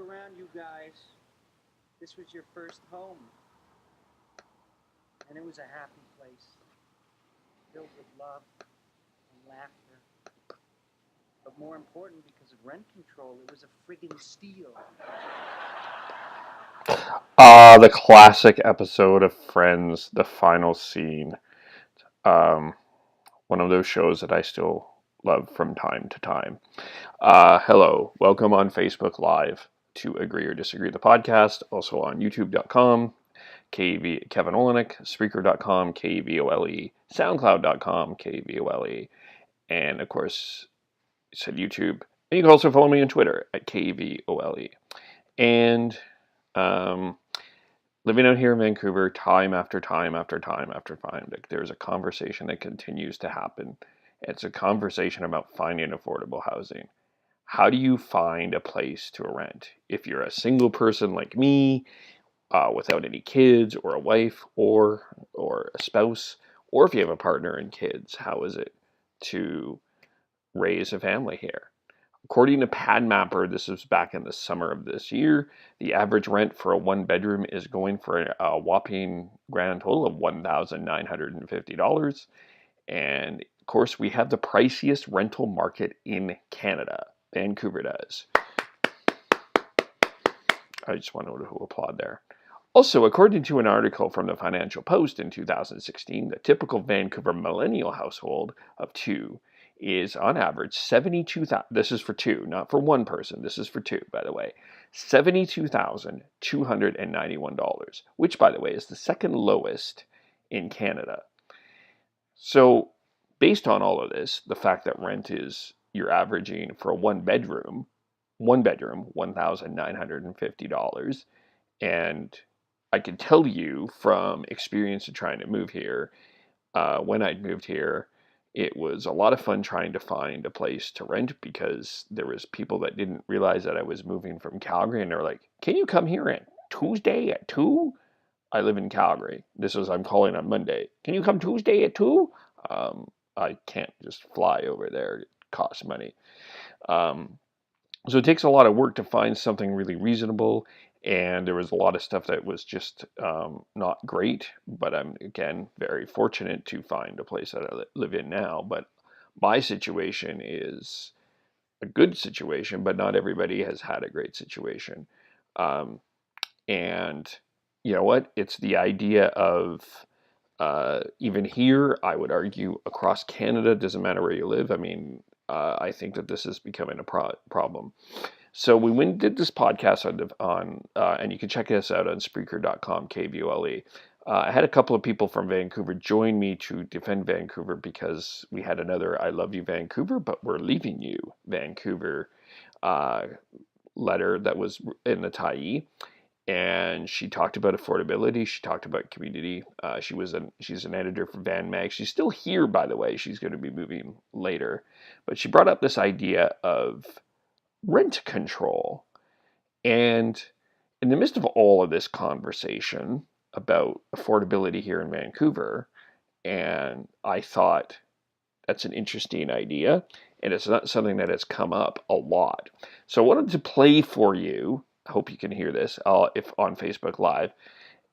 around, you guys. This was your first home. And it was a happy place, filled with love and laughter. But more important, because of rent control, it was a friggin' steal. The classic episode of Friends, the final scene. Um, One of those shows that I still love from time to time. Hello, welcome on Facebook Live to Agree or Disagree the podcast, also on youtube.com, KV, Kevin Olenick, Spreaker.com, KVOLE, Soundcloud.com, KVOLE, and of course, it said YouTube. And you can also follow me on Twitter at KVOLE. And living out here in Vancouver, time after time after time after time, there's a conversation that continues to happen. It's a conversation about finding affordable housing. How do you find a place to rent? If you're a single person like me, without any kids, or a wife, or a spouse, or if you have a partner and kids, how is it to raise a family here? According to PadMapper, this was back in the summer of this year, the average rent for a one-bedroom is going for a whopping grand total of $1,950. And of course, we have the priciest rental market in Canada. Vancouver does. I just wanted to applaud there. Also, according to an article from the Financial Post in 2016, the typical Vancouver millennial household of two is on average 72,000. This is for two, not for one person. This is for two, by the way. $72,291, which, by the way, is the second lowest in Canada. So, based on all of this, the fact that rent is you're averaging for a one bedroom, $1,950, and I can tell you from experience of trying to move here, when I moved here, it was a lot of fun trying to find a place to rent because there was people that didn't realize that I was moving from Calgary, and they're like, "Can you come here on Tuesday at 2?" I live in Calgary. I'm calling on Monday. "Can you come Tuesday at 2?" I can't just fly over there. It costs money. So it takes a lot of work to find something really reasonable, and there was a lot of stuff that was just not great, but I'm, again, very fortunate to find a place that I live in now. But my situation is a good situation, but not everybody has had a great situation. And you know what? It's the idea of, even here, I would argue across Canada, doesn't matter where you live. I mean, I think that this is becoming a problem. So we did this podcast and you can check us out on Spreaker.com, KVOLE. I had a couple of people from Vancouver join me to defend Vancouver because we had another "I love you, Vancouver, but we're leaving you, Vancouver" letter that was in the Tyee. And she talked about affordability. She talked about community. She's an editor for Van Mag. She's still here, by the way. She's going to be moving later. But she brought up this idea of rent control. And in the midst of all of this conversation about affordability here in Vancouver, and I thought that's an interesting idea, and it's not something that has come up a lot. So I wanted to play for you. I hope you can hear this. If on Facebook Live,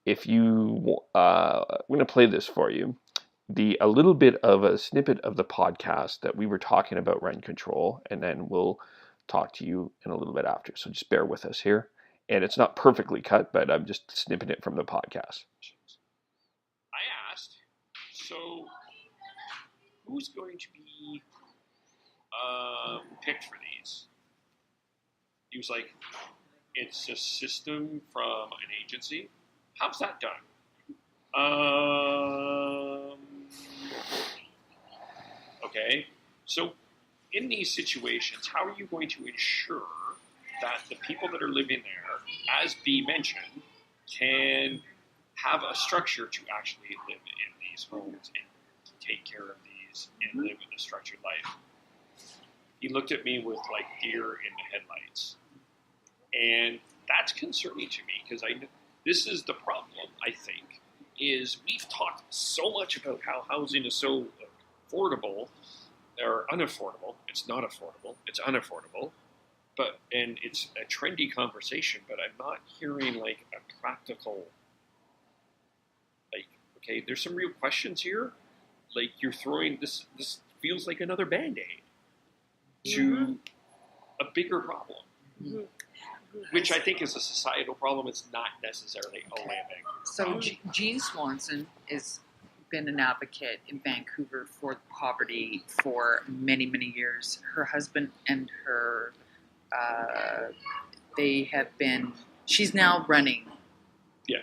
I'm going to play this for you. A little bit of a snippet of the podcast that we were talking about rent control, and then we'll talk to you in a little bit after. So just bear with us here. And it's not perfectly cut, but I'm just snipping it from the podcast. I asked, so who's going to be picked for these? He was like, it's a system from an agency. How's that done? Okay, so in these situations, how are you going to ensure that the people that are living there, as B mentioned, can have a structure to actually live in these homes and take care of these and live in a structured life? He looked at me with like deer in the headlights. And that's concerning to me because this is the problem, I think, is we've talked so much about how housing is so affordable or unaffordable. It's not affordable. It's unaffordable. and it's a trendy conversation, but I'm not hearing like a practical, like, okay, there's some real questions here. Like you're throwing this feels like another Band-Aid to a bigger problem, which I think is a societal problem. It's not necessarily a landing. So Jean Swanson has been an advocate in Vancouver for poverty for many, many years. Her husband and her, she's now running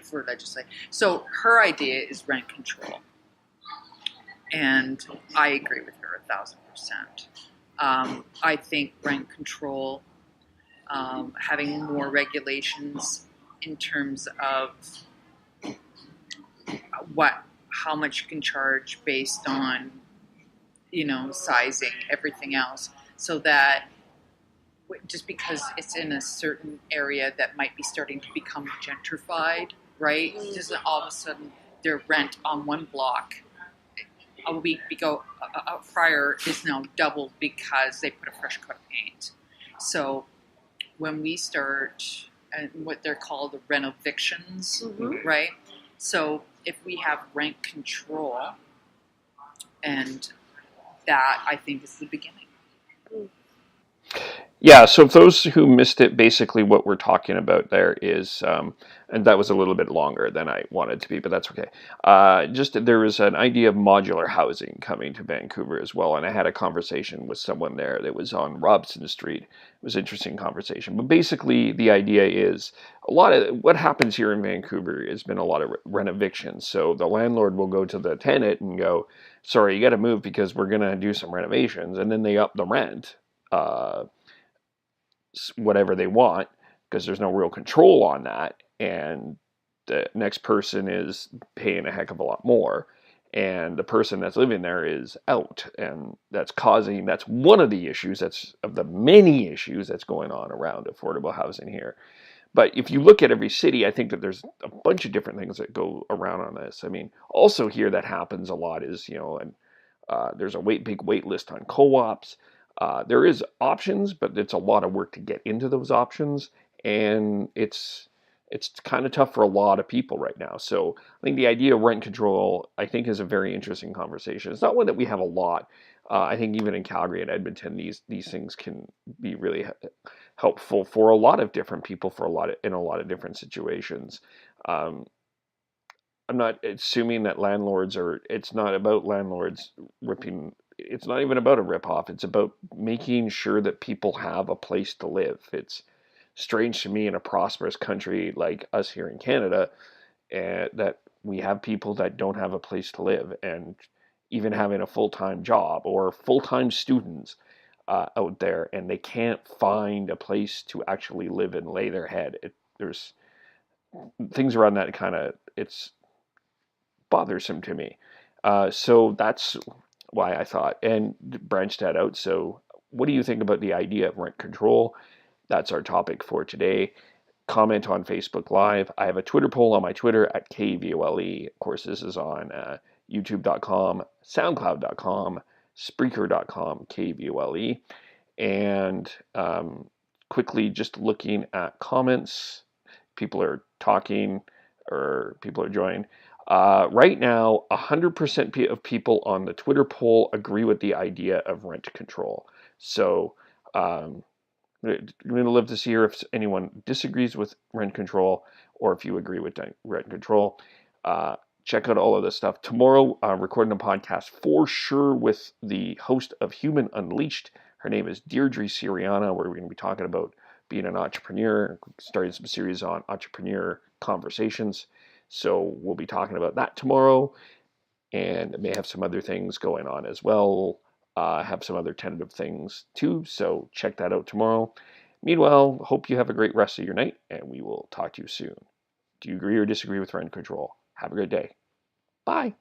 for legislation. So her idea is rent control. And I agree with her 1,000%. I think rent control, having more regulations in terms of how much you can charge based on, sizing, everything else, so that just because it's in a certain area that might be starting to become gentrified, right? Doesn't all of a sudden their rent on one block a week prior is now doubled because they put a fresh coat of paint. So when we start what they're called the renovictions, right? So if we have rent control, and that I think is the beginning. Yeah, so for those who missed it, basically what we're talking about there is, and that was a little bit longer than I wanted to be, but that's okay. Just there was an idea of modular housing coming to Vancouver as well, and I had a conversation with someone there that was on Robson Street. It was an interesting conversation, but basically the idea is a lot of what happens here in Vancouver has been a lot of renovictions. So the landlord will go to the tenant and go, "Sorry, you got to move because we're going to do some renovations," and then they up the rent. Whatever they want because there's no real control on that, and the next person is paying a heck of a lot more, and the person that's living there is out, and that's one of the issues, that's of the many issues that's going on around affordable housing here. But if you look at every city, I think that there's a bunch of different things that go around on this. I mean, also here that happens a lot is, and there's a big wait list on co-ops. There is options, but it's a lot of work to get into those options, and it's kind of tough for a lot of people right now. So I think the idea of rent control, I think, is a very interesting conversation. It's not one that we have a lot. I think even in Calgary and Edmonton, these things can be really helpful for a lot of different people in a lot of different situations. I'm not assuming that it's not about landlords ripping. It's not even about a ripoff. It's about making sure that people have a place to live. It's strange to me in a prosperous country like us here in Canada, that we have people that don't have a place to live, and even having a full-time job or full-time students out there, and they can't find a place to actually live and lay their head. There's things around that it's bothersome to me. So that's why I thought and branched that out. So what do you think about the idea of rent control? That's our topic for today. Comment on Facebook Live. I have a Twitter poll on my Twitter at KVOLE. Of course, this is on youtube.com, soundcloud.com, spreaker.com, KVOLE. And quickly just looking at comments. People are talking or people are joining. Right now, 100% of people on the Twitter poll agree with the idea of rent control. So I'm going to live to see if anyone disagrees with rent control or if you agree with rent control. Check out all of this stuff. Tomorrow, recording a podcast for sure with the host of Human Unleashed. Her name is Deirdre Siriana, where we're going to be talking about being an entrepreneur, starting some series on entrepreneur conversations. So we'll be talking about that tomorrow, and may have some other things going on as well. Have some other tentative things too, so check that out tomorrow. Meanwhile, hope you have a great rest of your night, and we will talk to you soon. Do you agree or disagree with rent control? Have a great day. Bye.